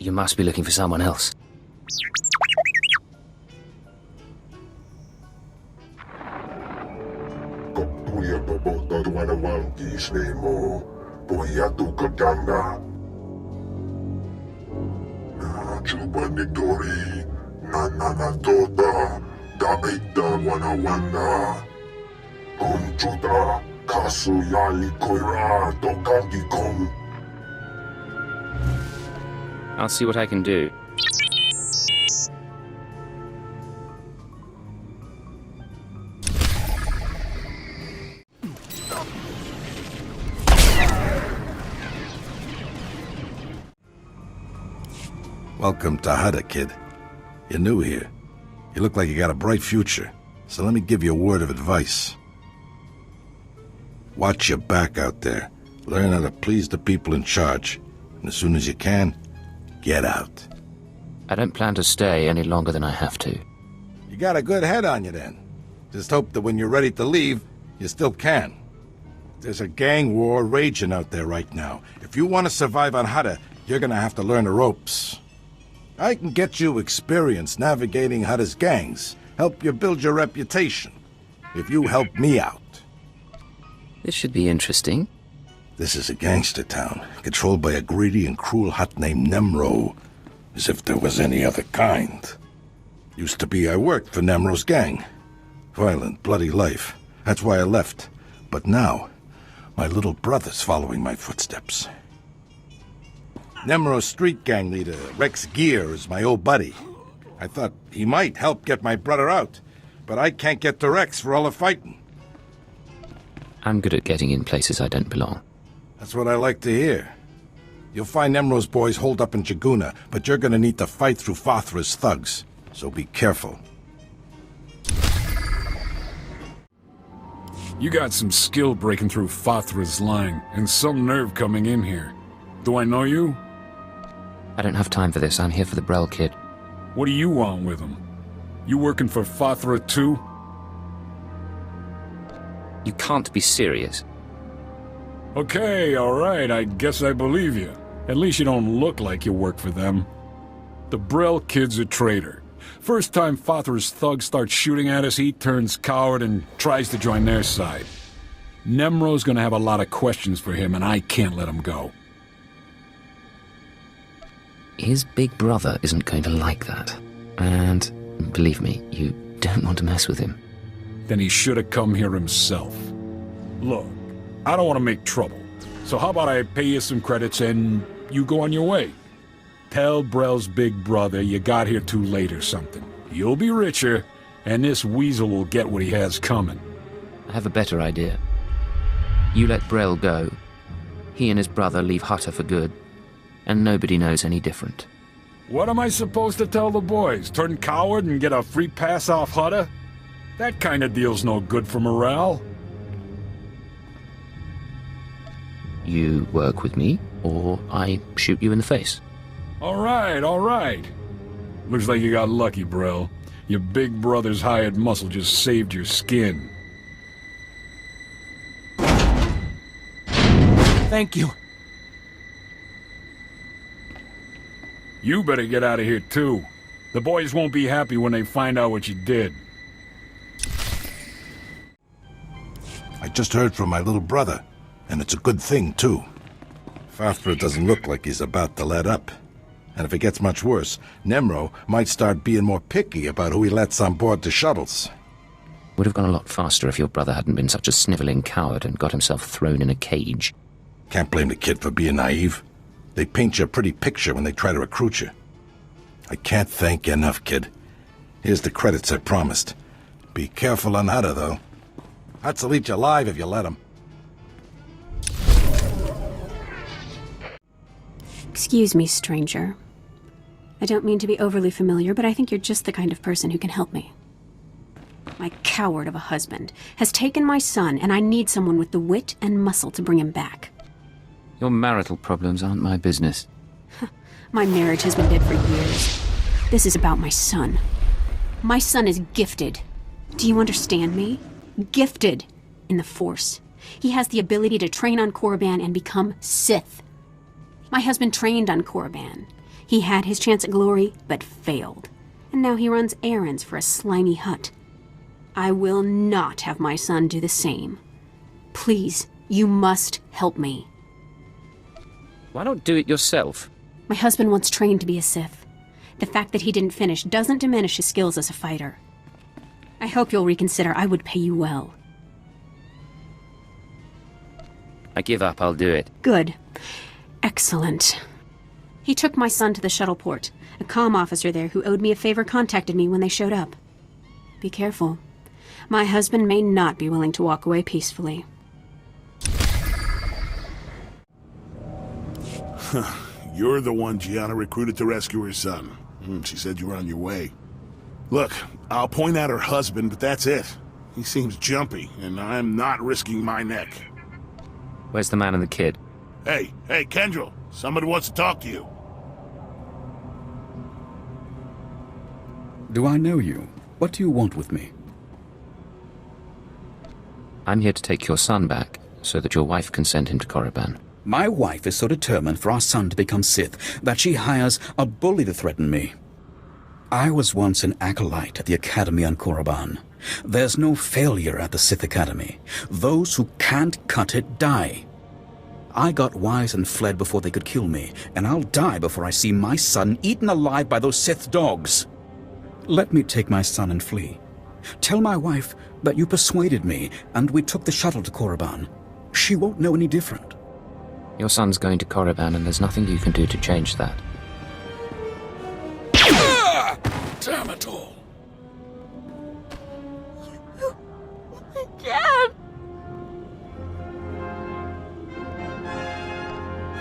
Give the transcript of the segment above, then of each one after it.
You must be looking for someone else. I'll see what I can do. Welcome to Hutta, kid. You're new here. You look like you got a bright future, so let me give you a word of advice. Watch your back out there. Learn how to please the people in charge. And as soon as you can, get out. I don't plan to stay any longer than I have to. You got a good head on you then. Just hope that when you're ready to leave, you still can. There's a gang war raging out there right now. If you want to survive on Hutta, you're gonna have to learn the ropes. I can get you experience navigating Hutta's gangs, help you build your reputation, if you help me out. This should be interesting. This is a gangster town, controlled by a greedy and cruel Hutt named Nemro, as if there was any other kind. Used to be I worked for Nemro's gang. Violent, bloody life. That's why I left. But now, my little brother's following my footsteps. Nemro's street gang leader, Rex Gear, is my old buddy. I thought he might help get my brother out, but I can't get to Rex for all the fighting. I'm good at getting in places I don't belong. That's what I like to hear. You'll find Nemro's boys holed up in Jaguna, but you're gonna need to fight through Fathra's thugs, so be careful. You got some skill breaking through Fathra's line, and some nerve coming in here. Do I know you? I don't have time for this. I'm here for the Brel kid. What do you want with him? You working for Fathra too? You can't be serious. Okay, alright, I guess I believe you. At least you don't look like you work for them. The Brel kid's a traitor. First time Fathra's thugs start shooting at us, he turns coward and tries to join their side. Nemro's gonna have a lot of questions for him, and I can't let him go. His big brother isn't going to like that. And, believe me, you don't want to mess with him. Then he should have come here himself. Look, I don't want to make trouble, so how about I pay you some credits and you go on your way? Tell Brel's big brother you got here too late or something. You'll be richer, and this weasel will get what he has coming. I have a better idea. You let Brel go. He and his brother leave Hutta for good, and nobody knows any different. What am I supposed to tell the boys? Turn coward and get a free pass off Hutta? That kind of deal's no good for morale. You work with me, or I shoot you in the face. All right. Looks like you got lucky, Brel. Your big brother's hired muscle just saved your skin. Thank you. You better get out of here, too. The boys won't be happy when they find out what you did. I just heard from my little brother, and it's a good thing, too. Fathra doesn't look like he's about to let up. And if it gets much worse, Nemro might start being more picky about who he lets on board the shuttles. Would have gone a lot faster if your brother hadn't been such a sniveling coward and got himself thrown in a cage. Can't blame the kid for being naive. They paint you a pretty picture when they try to recruit you. I can't thank you enough, kid. Here's the credits I promised. Be careful on Hutta, though. Hutt'll eat you alive if you let him. Excuse me, stranger. I don't mean to be overly familiar, but I think you're just the kind of person who can help me. My coward of a husband has taken my son, and I need someone with the wit and muscle to bring him back. Your marital problems aren't my business. My marriage has been dead for years. This is about my son. My son is gifted. Do you understand me? Gifted in the Force. He has the ability to train on Korriban and become Sith. My husband trained on Korriban. He had his chance at glory, but failed. And now he runs errands for a slimy Hutt. I will not have my son do the same. Please, you must help me. Why not do it yourself? My husband once trained to be a Sith. The fact that he didn't finish doesn't diminish his skills as a fighter. I hope you'll reconsider. I would pay you well. I give up, I'll do it. Good. Excellent. He took my son to the shuttle port. A comm officer there who owed me a favor contacted me when they showed up. Be careful. My husband may not be willing to walk away peacefully. You're the one Gianna recruited to rescue her son. She said you were on your way. Look, I'll point out her husband, but that's it. He seems jumpy, and I'm not risking my neck. Where's the man and the kid? Hey, Kendrell, somebody wants to talk to you. Do I know you? What do you want with me? I'm here to take your son back, so that your wife can send him to Korriban. My wife is so determined for our son to become Sith that she hires a bully to threaten me. I was once an acolyte at the Academy on Korriban. There's no failure at the Sith Academy. Those who can't cut it die. I got wise and fled before they could kill me, and I'll die before I see my son eaten alive by those Sith dogs. Let me take my son and flee. Tell my wife that you persuaded me, and we took the shuttle to Korriban. She won't know any different. Your son's going to Korriban, and there's nothing you can do to change that. Damn it all. Dad!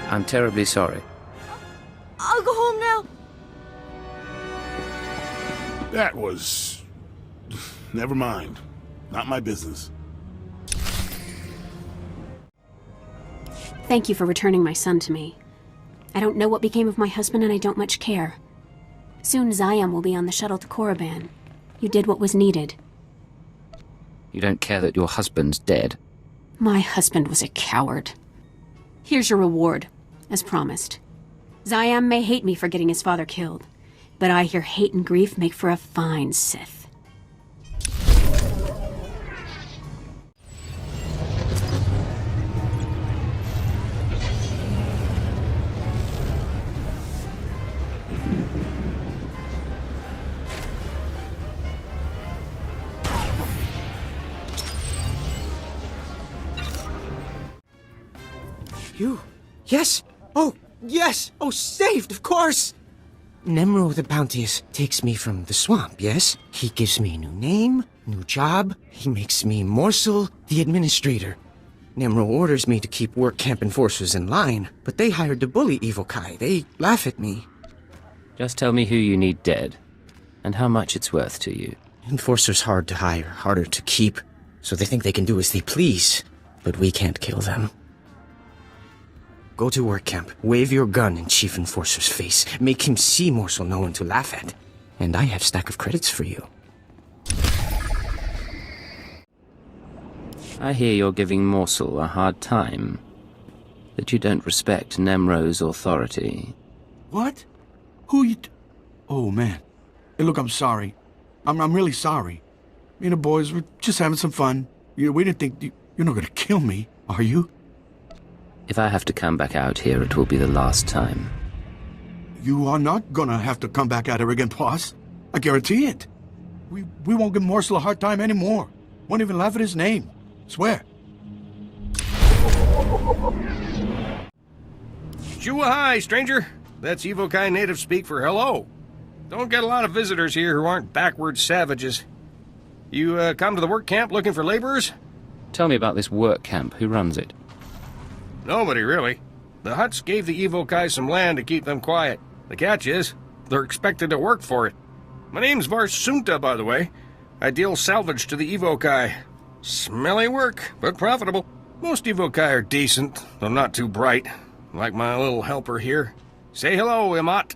I'm terribly sorry. I'll go home now. That was... Never mind. Not my business. Thank you for returning my son to me. I don't know what became of my husband, and I don't much care. Soon Zayam will be on the shuttle to Korriban. You did what was needed. You don't care that your husband's dead? My husband was a coward. Here's your reward, as promised. Zayam may hate me for getting his father killed, but I hear hate and grief make for a fine Sith. You? Yes! Oh, yes! Oh, saved, of course! Nemro the Bounteous takes me from the swamp, yes? He gives me a new name, new job. He makes me Morsel, the administrator. Nemro orders me to keep work camp enforcers in line, but they hired to bully Evokai. They laugh at me. Just tell me who you need dead, and how much it's worth to you. Enforcers hard to hire, harder to keep, so they think they can do as they please, but we can't kill them. Go to work camp, wave your gun in Chief Enforcer's face, make him see Morsel no one to laugh at. And I have stack of credits for you. I hear you're giving Morsel a hard time. That you don't respect Nemro's authority. What? Who you... Oh, man. Hey, look, I'm sorry. I'm really sorry. Me and the boys were just having some fun. We didn't think... You're not gonna kill me, are you? If I have to come back out here, it will be the last time. You are not gonna have to come back at her again, boss. I guarantee it. We won't give Morsel a hard time anymore. Won't even laugh at his name. Swear. Shua-hai, stranger. That's Evokai native speak for hello. Don't get a lot of visitors here who aren't backward savages. You come to the work camp looking for laborers? Tell me about this work camp. Who runs it? Nobody, really. The Hutts gave the Evokai some land to keep them quiet. The catch is, they're expected to work for it. My name's Varsunta, by the way. I deal salvage to the Evokai. Smelly work, but profitable. Most Evokai are decent, though not too bright. Like my little helper here. Say hello, Imat.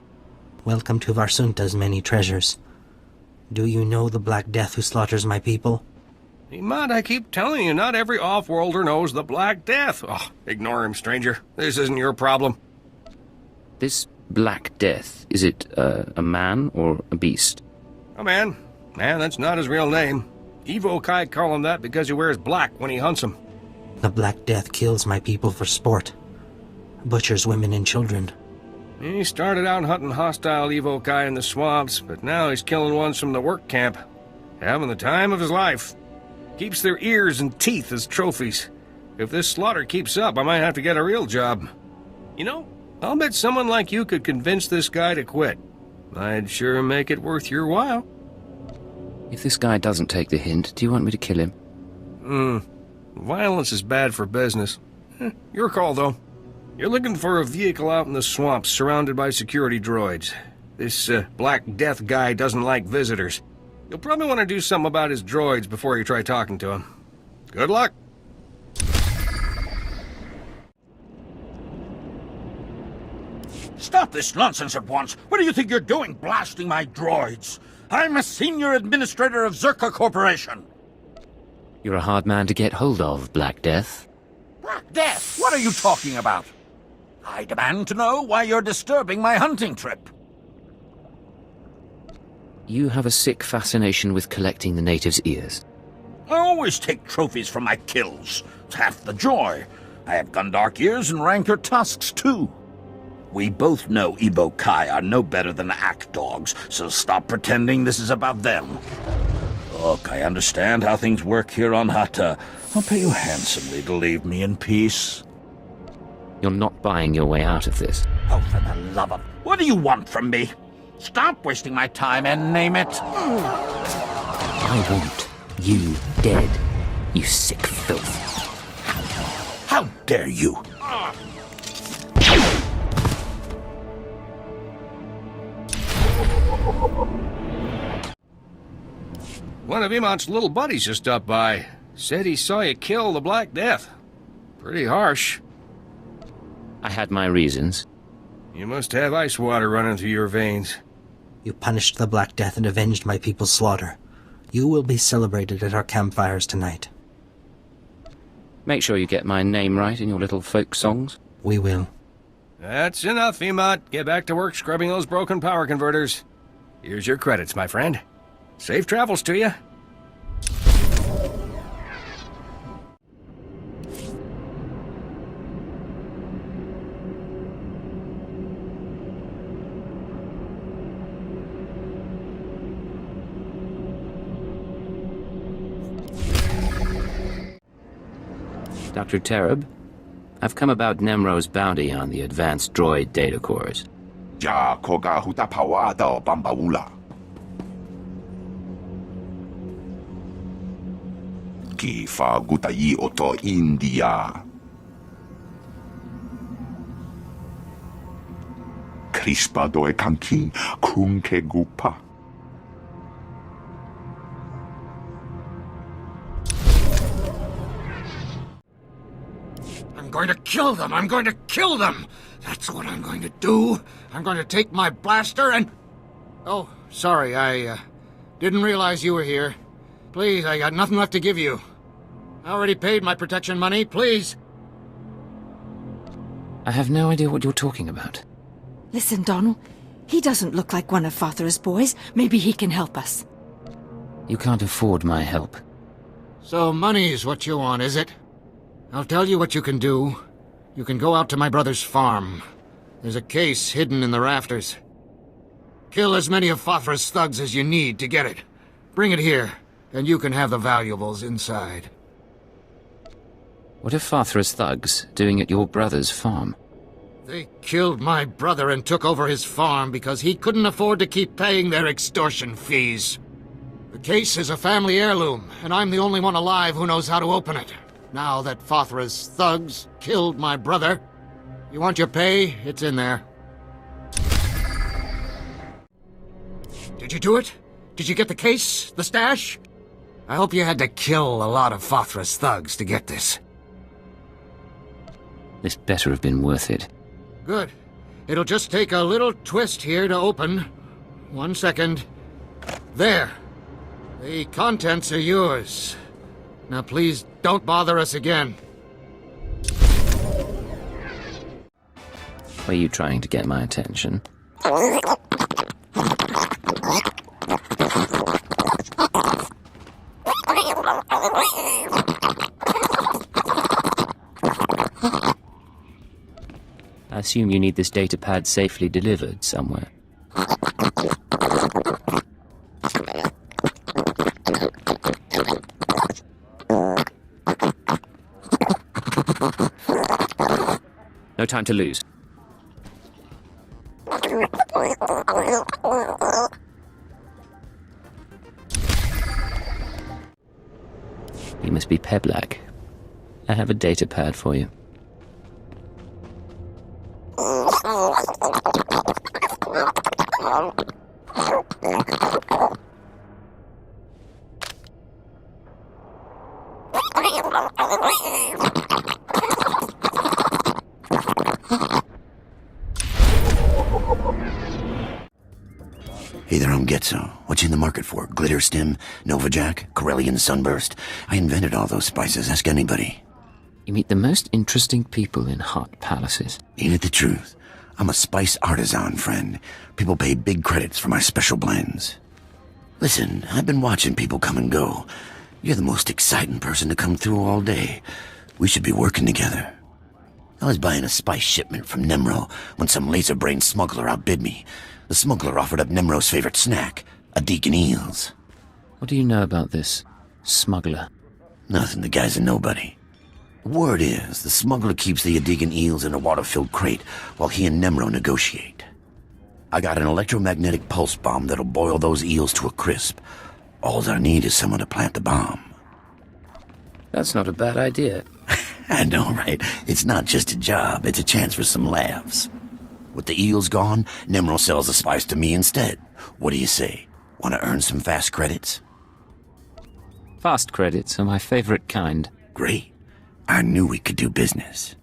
Welcome to Varsunta's many treasures. Do you know the Black Death who slaughters my people? Imat, I keep telling you, not every off-worlder knows the Black Death. Oh, ignore him, stranger. This isn't your problem. This Black Death, is it a man or a beast? A man. Man, that's not his real name. Evo Kai call him that because he wears black when he hunts them. The Black Death kills my people for sport. Butchers women and children. He started out hunting hostile Evo Kai in the swamps, but now he's killing ones from the work camp. Having the time of his life. Keeps their ears and teeth as trophies. If this slaughter keeps up, I might have to get a real job. You know, I'll bet someone like you could convince this guy to quit. I'd sure make it worth your while. If this guy doesn't take the hint, do you want me to kill him? Violence is bad for business. Your call, though. You're looking for a vehicle out in the swamps surrounded by security droids. This Black Death guy doesn't like visitors. You'll probably want to do something about his droids before you try talking to him. Good luck. Stop this nonsense at once. What do you think you're doing, blasting my droids? I'm a senior administrator of Zerka Corporation. You're a hard man to get hold of, Black Death. Black Death? What are you talking about? I demand to know why you're disturbing my hunting trip. You have a sick fascination with collecting the natives' ears. I always take trophies from my kills. It's half the joy. I have Gundark ears and Rancor tusks, too. We both know Evo Kai are no better than act dogs, so stop pretending this is about them. Look, I understand how things work here on Hutta. I'll pay you handsomely to leave me in peace. You're not buying your way out of this. Oh, for the love of... What do you want from me? Stop wasting my time and name it. I want you dead, you sick filth. How dare you? One of Imant's little buddies just stopped by. Said he saw you kill the Black Death. Pretty harsh. I had my reasons. You must have ice water running through your veins. You punished the Black Death and avenged my people's slaughter. You will be celebrated at our campfires tonight. Make sure you get my name right in your little folk songs. We will. That's enough, Imant. Get back to work scrubbing those broken power converters. Here's your credits, my friend. Safe travels to you. Dr. Tereb, I've come about Nemro's bounty on the advanced droid data cores. Ja koga Hutta pawada bambaula. Ki fa gutai oto India. Crispa doe kanki kunke gupa. I'm going to kill them! I'm going to kill them! That's what I'm going to do! I'm going to take my blaster and... Oh, sorry, I didn't realize you were here. Please, I got nothing left to give you. I already paid my protection money, please. I have no idea what you're talking about. Listen, Donald. He doesn't look like one of Father's boys. Maybe he can help us. You can't afford my help. So money's what you want, is it? I'll tell you what you can do. You can go out to my brother's farm. There's a case hidden in the rafters. Kill as many of Fathra's thugs as you need to get it. Bring it here, and you can have the valuables inside. What are Fathra's thugs doing at your brother's farm? They killed my brother and took over his farm because he couldn't afford to keep paying their extortion fees. The case is a family heirloom, and I'm the only one alive who knows how to open it. Now that Fathra's thugs killed my brother, you want your pay? It's in there. Did you do it? Did you get the case? The stash? I hope you had to kill a lot of Fathra's thugs to get this. This better have been worth it. Good. It'll just take a little twist here to open. 1 second. There. The contents are yours. Now please don't bother us again. Were you trying to get my attention? I assume you need this datapad safely delivered somewhere. No time to lose. You must be Peblak. I have a datapad for you. Hey there, I'm Getzo. What you in the market for? Glitter Stim, Nova Jack, Corellian Sunburst? I invented all those spices, ask anybody. You meet the most interesting people in hot palaces. Ain't it the truth? I'm a spice artisan, friend. People pay big credits for my special blends. Listen, I've been watching people come and go. You're the most exciting person to come through all day. We should be working together. I was buying a spice shipment from Nemro when some laser-brained smuggler outbid me. The smuggler offered up Nemro's favorite snack, a deacon eels. What do you know about this smuggler? Nothing, the guy's a nobody. Word is, the smuggler keeps the Adigan eels in a water-filled crate while he and Nemro negotiate. I got an electromagnetic pulse bomb that'll boil those eels to a crisp. All I need is someone to plant the bomb. That's not a bad idea. I know, right? It's not just a job, it's a chance for some laughs. With the eels gone, Nemro sells the spice to me instead. What do you say? Want to earn some fast credits? Fast credits are my favorite kind. Great. I knew we could do business.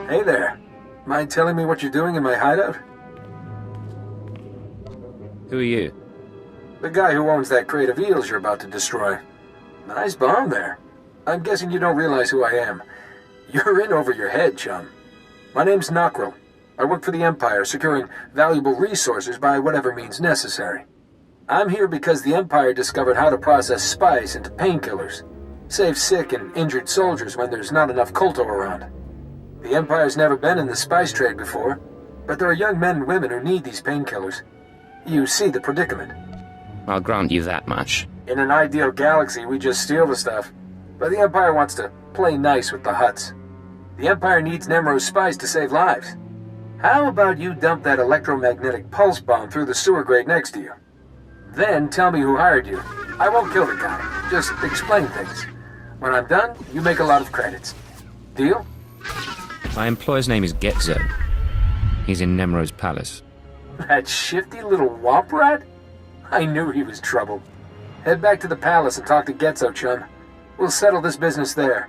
Hey there. Mind telling me what you're doing in my hideout? Who are you? The guy who owns that crate of eels you're about to destroy. Nice bomb there. I'm guessing you don't realize who I am. You're in over your head, chum. My name's Nockrel. I work for the Empire, securing valuable resources by whatever means necessary. I'm here because the Empire discovered how to process spice into painkillers. Save sick and injured soldiers when there's not enough colto around. The Empire's never been in the spice trade before, but there are young men and women who need these painkillers. You see the predicament. I'll grant you that much. In an ideal galaxy, we just steal the stuff. But the Empire wants to play nice with the Hutts. The Empire needs Nemro's spice to save lives. How about you dump that electromagnetic pulse bomb through the sewer grate next to you? Then tell me who hired you. I won't kill the guy, just explain things. When I'm done, you make a lot of credits. Deal? My employer's name is Getzo. He's in Nemro's palace. That shifty little womp rat? I knew he was trouble. Head back to the palace and talk to Getzo, chum. We'll settle this business there.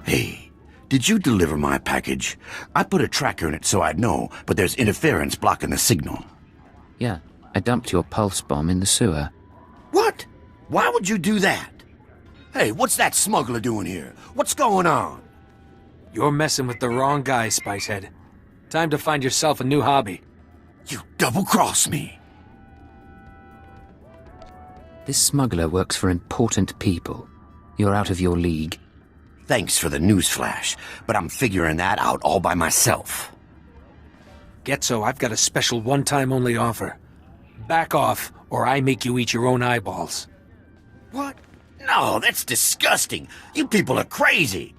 Hey, did you deliver my package? I put a tracker in it so I'd know, but there's interference blocking the signal. Yeah, I dumped your pulse bomb in the sewer. What? Why would you do that? Hey, what's that smuggler doing here? What's going on? You're messing with the wrong guy, Spicehead. Time to find yourself a new hobby. You double-crossed me. This smuggler works for important people. You're out of your league. Thanks for the newsflash, but I'm figuring that out all by myself. Getzo, I've got a special one-time only offer. Back off, or I make you eat your own eyeballs. What? No, that's disgusting. You people are crazy.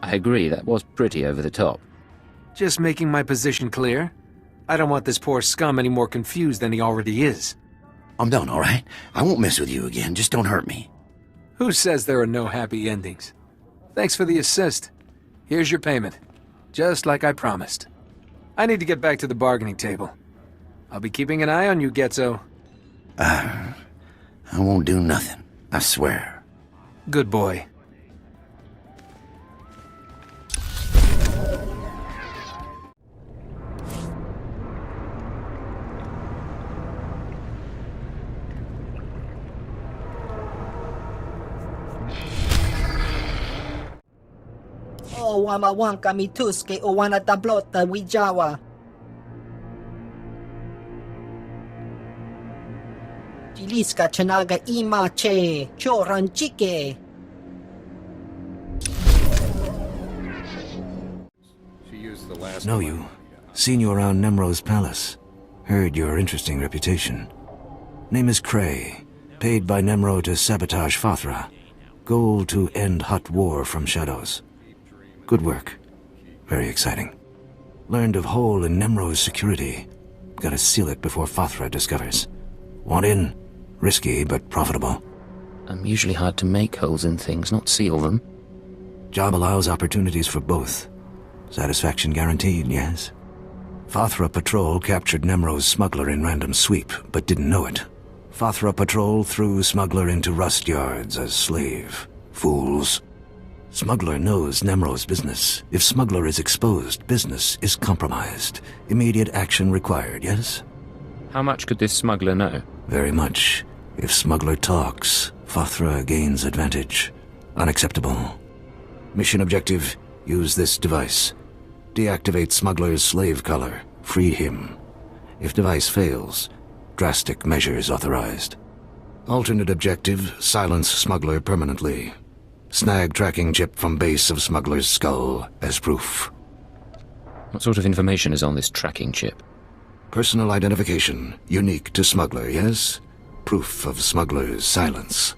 I agree, that was pretty over the top. Just making my position clear. I don't want this poor scum any more confused than he already is. I'm done, all right? I won't mess with you again, just don't hurt me. Who says there are no happy endings? Thanks for the assist. Here's your payment. Just like I promised. I need to get back to the bargaining table. I'll be keeping an eye on you, Getzo. I won't do nothing, I swear. Good boy. o wamawanka mituske o wana tablota wijawa. Chiliska chanaga ima che, choranchike. Know you. Seen you around Nemro's palace. Heard your interesting reputation. Name is Cray. Paid by Nemro to sabotage Fathra. Goal to end Hutt war from shadows. Good work. Very exciting. Learned of hole in Nemro's security. Gotta seal it before Fathra discovers. Want in? Risky, but profitable. I'm usually hard to make holes in things, not seal them. Job allows opportunities for both. Satisfaction guaranteed, yes? Fathra Patrol captured Nemro's smuggler in random sweep, but didn't know it. Fathra Patrol threw smuggler into rust yards as slave. Fools. Smuggler knows Nemro's business. If smuggler is exposed, business is compromised. Immediate action required, yes? How much could this smuggler know? Very much. If smuggler talks, Fathra gains advantage. Unacceptable. Mission objective, use this device. Deactivate smuggler's slave collar. Free him. If device fails, drastic measures authorized. Alternate objective, silence smuggler permanently. Snag tracking chip from base of smuggler's skull as proof. What sort of information is on this tracking chip? Personal identification, unique to smuggler, yes? Proof of smuggler's silence.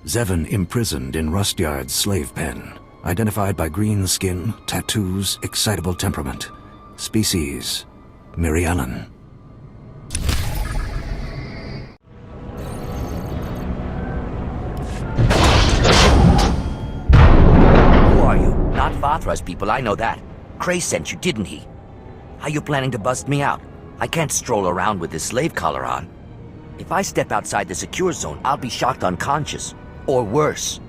Zevon imprisoned in Rust Yard's slave pen. Identified by green skin, tattoos, excitable temperament. Species, Mirialan. Who are you? Not Fathra's people, I know that. Cray sent you, didn't he? How you planning to bust me out? I can't stroll around with this slave collar on. If I step outside the secure zone, I'll be shocked unconscious. Or worse.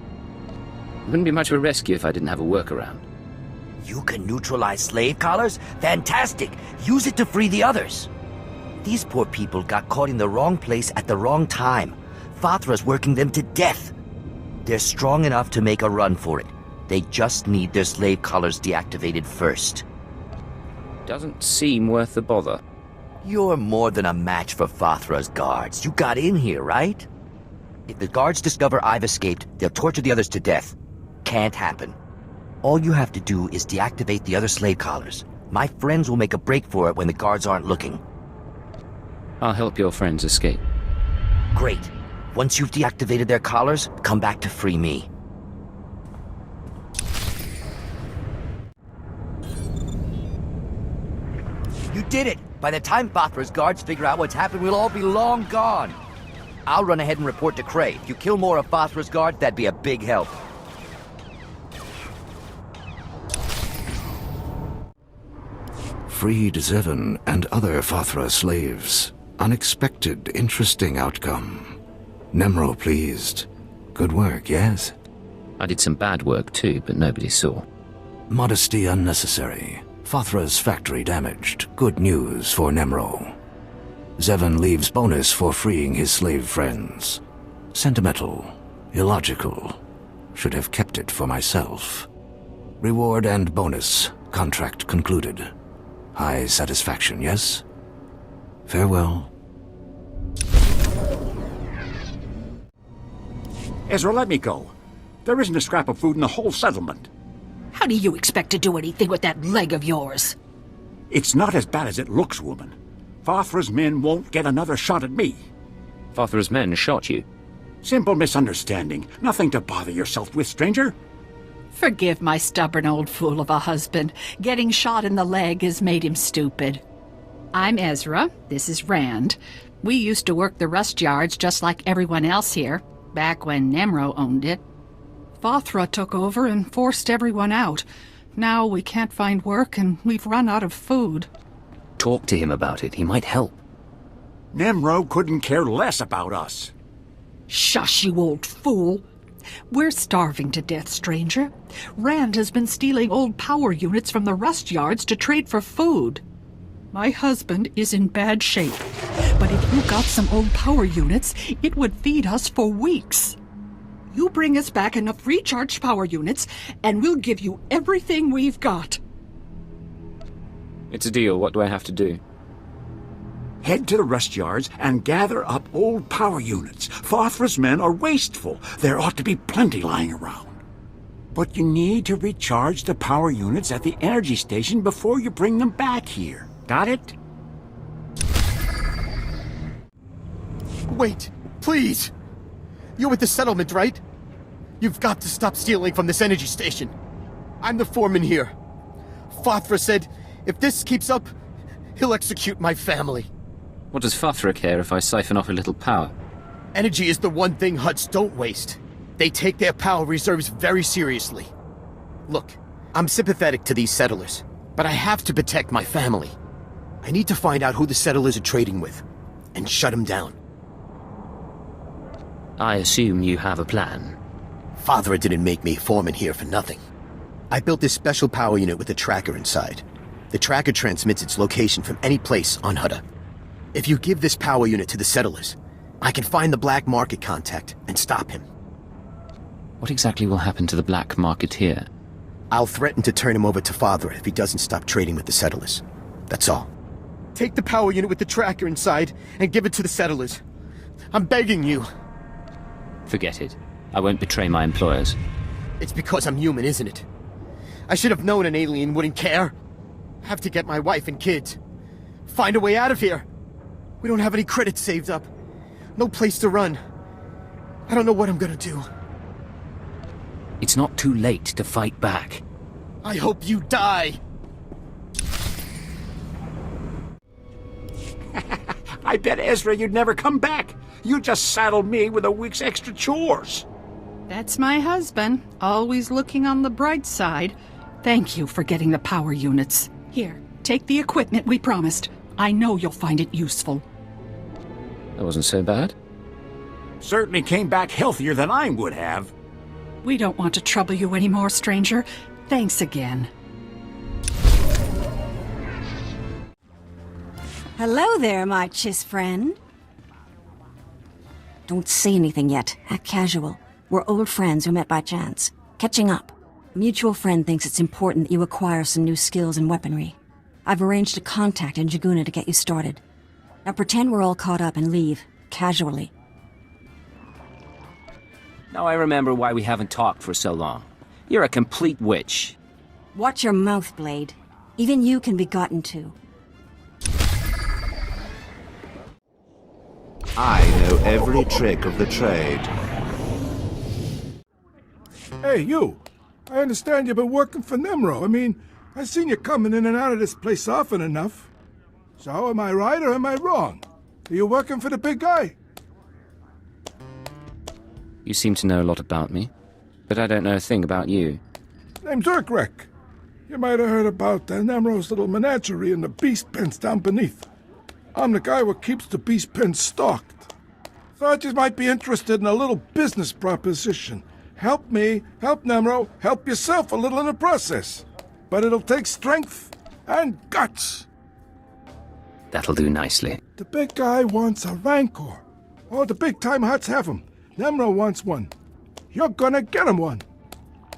Wouldn't be much of a rescue if I didn't have a workaround. You can neutralize slave collars? Fantastic! Use it to free the others. These poor people got caught in the wrong place at the wrong time. Fathra's working them to death. They're strong enough to make a run for it. They just need their slave collars deactivated first. Doesn't seem worth the bother. You're more than a match for Fathra's guards. You got in here, right? If the guards discover I've escaped, they'll torture the others to death. Can't happen. All you have to do is deactivate the other slave collars. My friends will make a break for it when the guards aren't looking. I'll help your friends escape. Great. Once you've deactivated their collars, come back to free me. You did it! By the time Fathra's guards figure out what's happened, we'll all be long gone. I'll run ahead and report to Cray. If you kill more of Fathra's guards, that'd be a big help. Freed Zevon and other Fathra slaves. Unexpected, interesting outcome. Nemro pleased. Good work, yes? I did some bad work too, but nobody saw. Modesty unnecessary. Fathra's factory damaged. Good news for Nemro. Zevon leaves bonus for freeing his slave friends. Sentimental. Illogical. Should have kept it for myself. Reward and bonus. Contract concluded. High satisfaction, yes? Farewell. Ezra, let me go. There isn't a scrap of food in the whole settlement. How do you expect to do anything with that leg of yours? It's not as bad as it looks, woman. Fathra's men won't get another shot at me. Fathra's men shot you? Simple misunderstanding. Nothing to bother yourself with, stranger. Forgive my stubborn old fool of a husband. Getting shot in the leg has made him stupid. I'm Ezra. This is Rand. We used to work the rust yards just like everyone else here, back when Nemro owned it. Fathra took over and forced everyone out. Now we can't find work and we've run out of food. Talk to him about it. He might help. Nemro couldn't care less about us. Shush, you old fool. We're starving to death, stranger. Rand has been stealing old power units from the rust yards to trade for food. My husband is in bad shape, but if you got some old power units, it would feed us for weeks. You bring us back enough recharged power units, and we'll give you everything we've got. It's a deal. What do I have to do? Head to the rust yards and gather up old power units. Fothra's men are wasteful. There ought to be plenty lying around. But you need to recharge the power units at the energy station before you bring them back here. Got it? Wait, please! You're with the settlement, right? You've got to stop stealing from this energy station. I'm the foreman here. Fothra said, if this keeps up, he'll execute my family. What does Fothra care if I siphon off a little power? Energy is the one thing Hutts don't waste. They take their power reserves very seriously. Look, I'm sympathetic to these settlers, but I have to protect my family. I need to find out who the settlers are trading with, and shut them down. I assume you have a plan. Fothra didn't make me foreman here for nothing. I built this special power unit with a tracker inside. The tracker transmits its location from any place on Hutta. If you give this power unit to the settlers, I can find the black market contact and stop him. What exactly will happen to the black market here? I'll threaten to turn him over to Fothra if he doesn't stop trading with the settlers. That's all. Take the power unit with the tracker inside and give it to the settlers. I'm begging you. Forget it. I won't betray my employers. It's because I'm human, isn't it? I should have known an alien wouldn't care. Have to get my wife and kids. Find a way out of here. We don't have any credits saved up. No place to run. I don't know what I'm gonna do. It's not too late to fight back. I hope you die. I bet, Ezra, you'd never come back. You just saddled me with a week's extra chores. That's my husband, always looking on the bright side. Thank you for getting the power units. Here, take the equipment we promised. I know you'll find it useful. That wasn't so bad. Certainly came back healthier than I would have. We don't want to trouble you anymore, stranger. Thanks again. Hello there, my Chiss friend. Don't say anything yet. Act casual. We're old friends who met by chance. Catching up. A mutual friend thinks it's important that you acquire some new skills and weaponry. I've arranged a contact in Jaguna to get you started. Now pretend we're all caught up and leave, casually. Now I remember why we haven't talked for so long. You're a complete witch. Watch your mouth, Blade. Even you can be gotten to. I know every trick of the trade. Hey, you. I understand you've been working for Nemro. I mean, I've seen you coming in and out of this place often enough. So, am I right or am I wrong? Are you working for the big guy? You seem to know a lot about me, but I don't know a thing about you. Name's Urkrek. You might have heard about Nemro's little menagerie and the beast pens down beneath. I'm the guy what keeps the beast pens stocked. Thought you might be interested in a little business proposition. Help me, help Nemro, help yourself a little in the process. But it'll take strength and guts. That'll do nicely. The big guy wants a rancor. All the big-time Hutts have them. Nemro wants one. You're gonna get him one.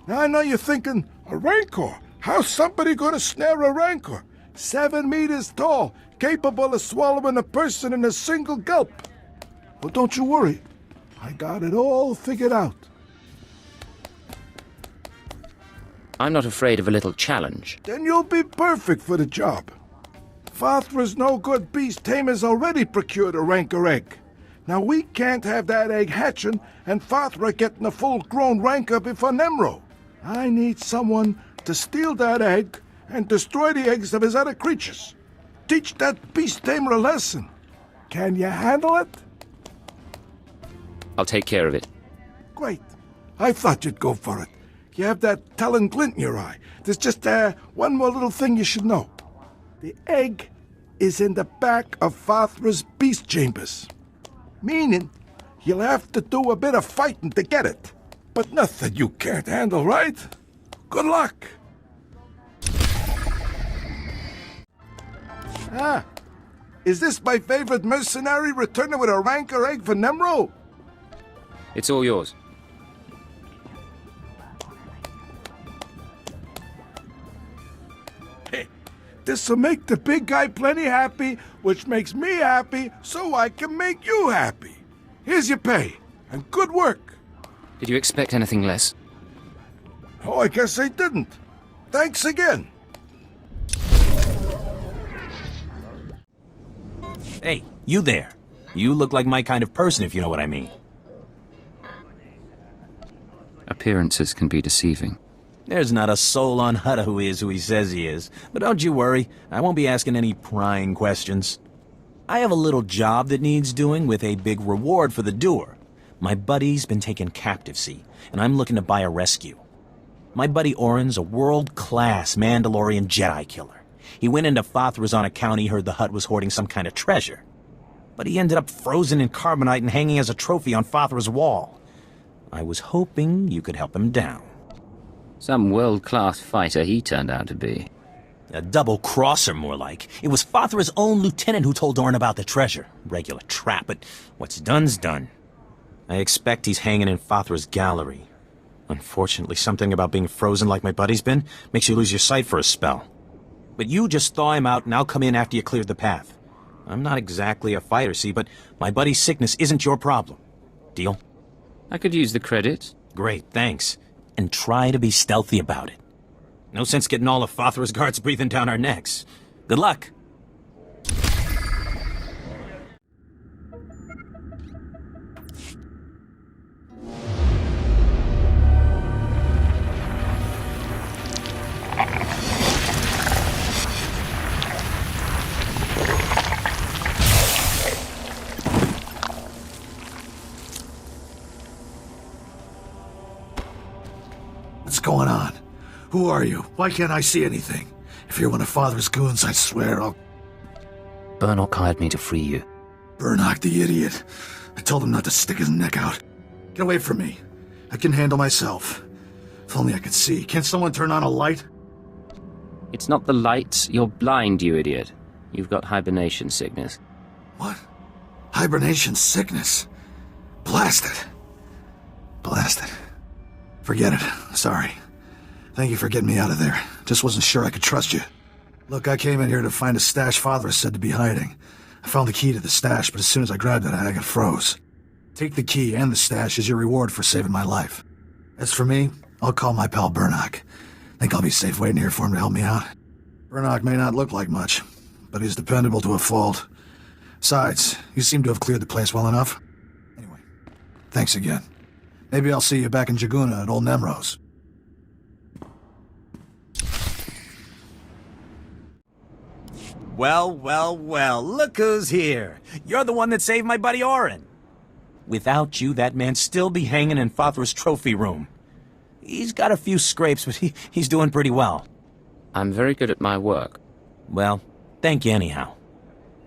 Now I know you're thinking, a rancor? How's somebody gonna snare a rancor? 7 meters tall, capable of swallowing a person in a single gulp. Well, don't you worry. I got it all figured out. I'm not afraid of a little challenge. Then you'll be perfect for the job. Fothra's no-good beast tamer's already procured a rancor egg. Now we can't have that egg hatching and Fothra getting a full-grown rancor before Nemro. I need someone to steal that egg and destroy the eggs of his other creatures. Teach that beast tamer a lesson. Can you handle it? I'll take care of it. Great. I thought you'd go for it. You have that telling glint in your eye. There's just one more little thing you should know. The egg is in the back of Fothra's beast chambers. Meaning, you'll have to do a bit of fighting to get it. But nothing you can't handle, right? Good luck. Ah, is this my favorite mercenary returning with a rancor egg for Nemro? It's all yours. This'll make the big guy plenty happy, which makes me happy, so I can make you happy. Here's your pay, and good work. Did you expect anything less? Oh, I guess I didn't. Thanks again. Hey, you there. You look like my kind of person, if you know what I mean. Appearances can be deceiving. There's not a soul on Hutta who is who he says he is. But don't you worry, I won't be asking any prying questions. I have a little job that needs doing with a big reward for the doer. My buddy's been taken captive, see, and I'm looking to buy a rescue. My buddy Orin's a world-class Mandalorian Jedi killer. He went into Fothrazon account he heard the Hutt was hoarding some kind of treasure. But he ended up frozen in carbonite and hanging as a trophy on Fothra's wall. I was hoping you could help him down. Some world-class fighter he turned out to be. A double-crosser, more like. It was Fothra's own lieutenant who told Orin about the treasure. Regular trap, but what's done's done. I expect he's hanging in Fothra's gallery. Unfortunately, something about being frozen like my buddy's been makes you lose your sight for a spell. But you just thaw him out and I'll come in after you cleared the path. I'm not exactly a fighter, see, but my buddy's sickness isn't your problem. Deal? I could use the credit. Great, thanks. And try to be stealthy about it. No sense getting all of Fothra's guards breathing down our necks. Good luck. What's going on? Who are you? Why can't I see anything? If you're one of Father's goons, I swear I'll... Burnock hired me to free you. Burnock, the idiot. I told him not to stick his neck out. Get away from me. I can handle myself. If only I could see. Can't someone turn on a light? It's not the lights. You're blind, you idiot. You've got hibernation sickness. What? Hibernation sickness? Blast it. Blast it. Forget it. Sorry. Thank you for getting me out of there. Just wasn't sure I could trust you. Look, I came in here to find a stash Father is said to be hiding. I found the key to the stash, but as soon as I grabbed it, I got froze. Take the key and the stash as your reward for saving my life. As for me, I'll call my pal Burnock. Think I'll be safe waiting here for him to help me out. Burnock may not look like much, but he's dependable to a fault. Besides, you seem to have cleared the place well enough. Anyway, thanks again. Maybe I'll see you back in Jaguna at Old Nemro's. Well, well, well, look who's here. You're the one that saved my buddy Orin. Without you, that man'd still be hanging in Fothra's trophy room. He's got a few scrapes, but he's doing pretty well. I'm very good at my work. Well, thank you anyhow.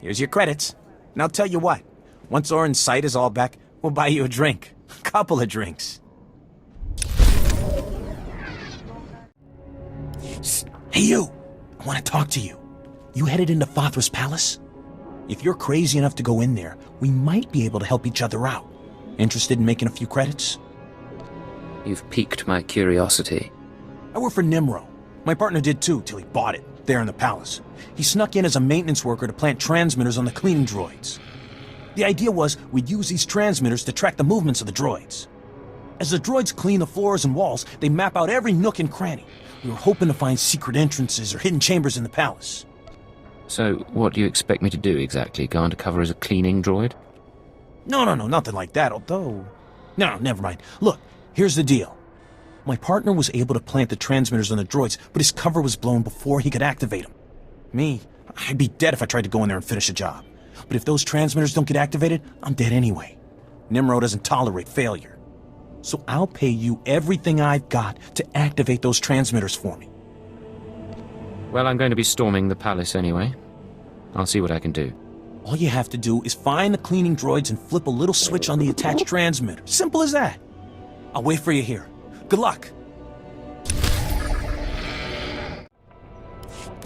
Here's your credits. And I'll tell you what, once Orin's sight is all back, we'll buy you a drink. A couple of drinks. Psst. Hey you! I want to talk to you. You headed into Fothra's palace? If you're crazy enough to go in there, we might be able to help each other out. Interested in making a few credits? You've piqued my curiosity. I work for Nimro. My partner did too, till he bought it, there in the palace. He snuck in as a maintenance worker to plant transmitters on the cleaning droids. The idea was we'd use these transmitters to track the movements of the droids. As the droids clean the floors and walls, they map out every nook and cranny. We were hoping to find secret entrances or hidden chambers in the palace. So, what do you expect me to do exactly? Go undercover as a cleaning droid? No, nothing like that, although... No, never mind. Look, here's the deal. My partner was able to plant the transmitters on the droids, but his cover was blown before he could activate them. Me, I'd be dead if I tried to go in there and finish the job. But if those transmitters don't get activated, I'm dead anyway. Nimro doesn't tolerate failure. So I'll pay you everything I've got to activate those transmitters for me. Well, I'm going to be storming the palace anyway. I'll see what I can do. All you have to do is find the cleaning droids and flip a little switch on the attached transmitter. Simple as that. I'll wait for you here. Good luck.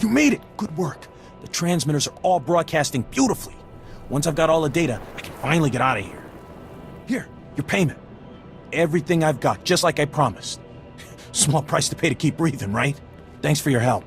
You made it! Good work. The transmitters are all broadcasting beautifully. Once I've got all the data, I can finally get out of here. Here, your payment. Everything I've got, just like I promised. Small price to pay to keep breathing, right? Thanks for your help.